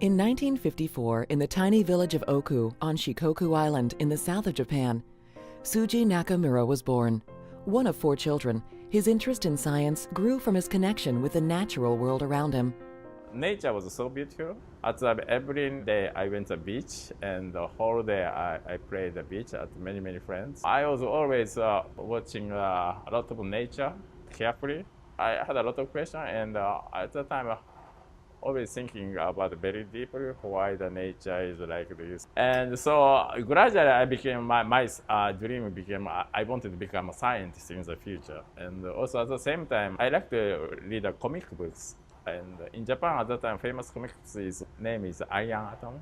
In 1954, in the tiny village of Oku on Shikoku Island in the south of Japan, Shuji Nakamura was born. One of 4 children, his interest in science grew from his connection with the natural world around him. Nature was so beautiful. Every day I went to the beach, and the whole day I played the beach at many friends. I was always watching a lot of nature carefully. I had a lot of questions, and at the time, always thinking about very deeply why the nature is like this. And so gradually I became, my dream became, I wanted to become a scientist in the future. And also at the same time, I like to read comic books. And in Japan at that time, famous comic book's name is Iron Atom.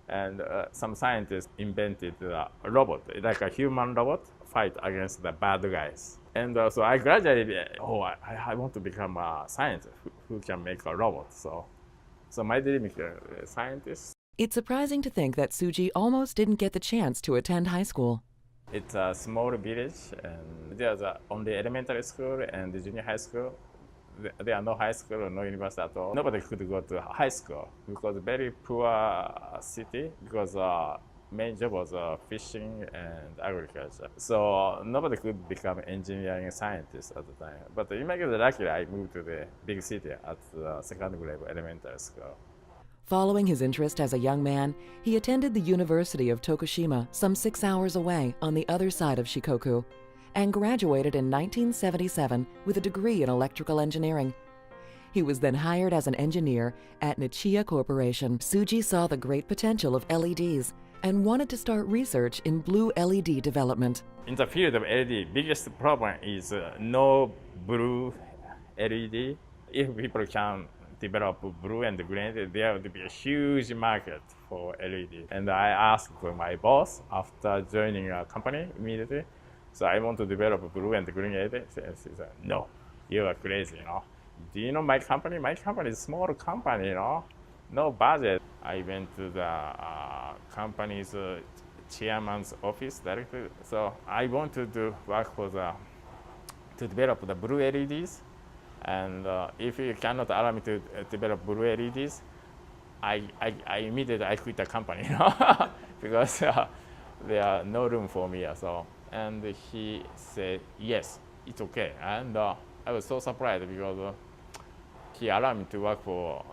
And some scientists invented a robot, like a human robot, fight against the bad guys. And so I gradually, I want to become a scientist who can make a robot. So my dream is a scientist. It's surprising to think that Shuji almost didn't get the chance to attend high school. It's a small village, and there's only elementary school and the junior high school. There are no high school or no university at all. Nobody could go to high school because very poor city, because main job was fishing and agriculture. So nobody could become engineering scientist at the time. But luckily I moved to the big city at the second grade elementary school. Following his interest as a young man, he attended the University of Tokushima, some 6 hours away on the other side of Shikoku, and graduated in 1977 with a degree in electrical engineering. He was then hired as an engineer at Nichiya Corporation. Shuji saw the great potential of LEDs and wanted to start research in blue LED development. In the field of LED, biggest problem is no blue LED. If people can develop blue and green, there would be a huge market for LED. And I asked my boss after joining a company immediately, so I want to develop blue and green LED. She said, no, you are crazy, Do you know my company? My company is a small company, no budget. I went to the company's chairman's office directly. So I wanted to work to develop the blue LEDs. And if you cannot allow me to develop blue LEDs, I immediately quit the company, because there are no room for me. And he said, yes, it's okay. And I was so surprised because he allowed me to work for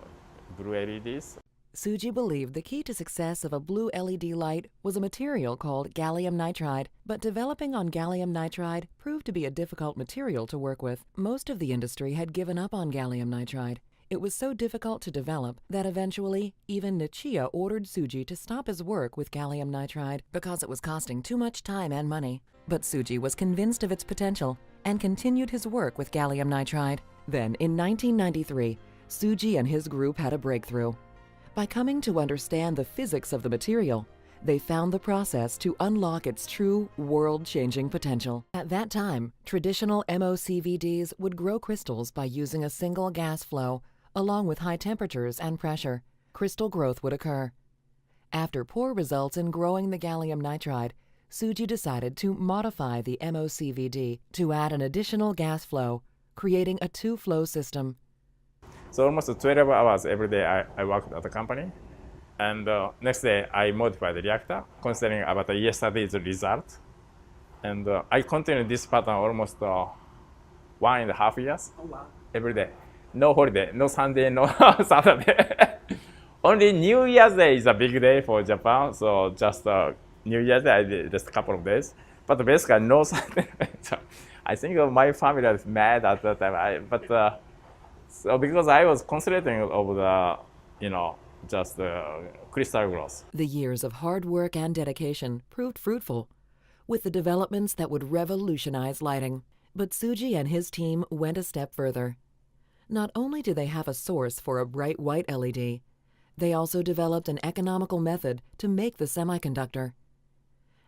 blue LEDs. Shuji believed the key to success of a blue LED light was a material called gallium nitride, but developing on gallium nitride proved to be a difficult material to work with. Most of the industry had given up on gallium nitride. It was so difficult to develop that eventually even Nichiya ordered Shuji to stop his work with gallium nitride because it was costing too much time and money. But Shuji was convinced of its potential and continued his work with gallium nitride. Then, in 1993, Shuji and his group had a breakthrough. By coming to understand the physics of the material, they found the process to unlock its true world-changing potential. At that time, traditional MOCVDs would grow crystals by using a single gas flow, along with high temperatures and pressure. Crystal growth would occur. After poor results in growing the gallium nitride, Shuji decided to modify the MOCVD to add an additional gas flow, creating a 2-flow system. So almost 12 hours every day I worked at the company. And next day I modified the reactor, considering about yesterday's result. And I continued this pattern almost 1.5 years. Oh, wow. Every day. No holiday, no Sunday, no Saturday. Only New Year's Day is a big day for Japan, so just New Year's Day I did just a couple of days. But basically no Sunday. So I think my family was mad at that time. So because I was concentrating over the, just crystal growth. The years of hard work and dedication proved fruitful, with the developments that would revolutionize lighting. But Shuji and his team went a step further. Not only did they have a source for a bright white LED, they also developed an economical method to make the semiconductor.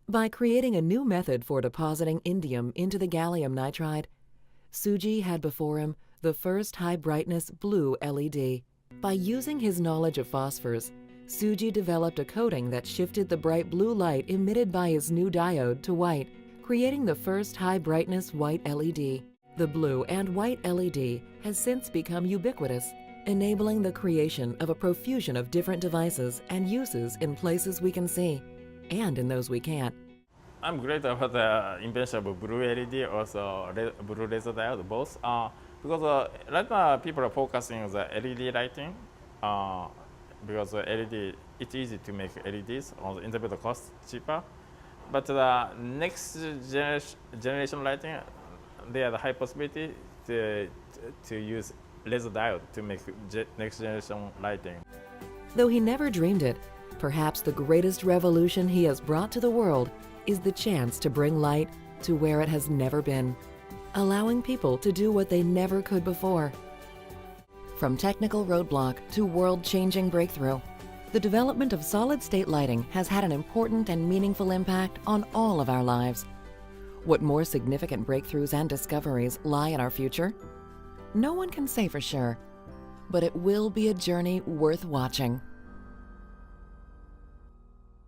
By creating a new method for depositing indium into the gallium nitride, Shuji had before him the first high-brightness blue LED. By using his knowledge of phosphors, Shuji developed a coating that shifted the bright blue light emitted by his new diode to white, creating the first high-brightness white LED. The blue and white LED has since become ubiquitous, enabling the creation of a profusion of different devices and uses in places we can see and in those we can't. I'm great about the invention of blue LED, also blue laser diode, both. Because right now people are focusing on the LED lighting. Because LED, it's easy to make LEDs on the internet cost cheaper. But the next generation lighting, there are the high possibility to use laser diode to make next generation lighting. Though he never dreamed it, perhaps the greatest revolution he has brought to the world is the chance to bring light to where it has never been, allowing people to do what they never could before. From technical roadblock to world-changing breakthrough, the development of solid-state lighting has had an important and meaningful impact on all of our lives. What more significant breakthroughs and discoveries lie in our future? No one can say for sure, but it will be a journey worth watching.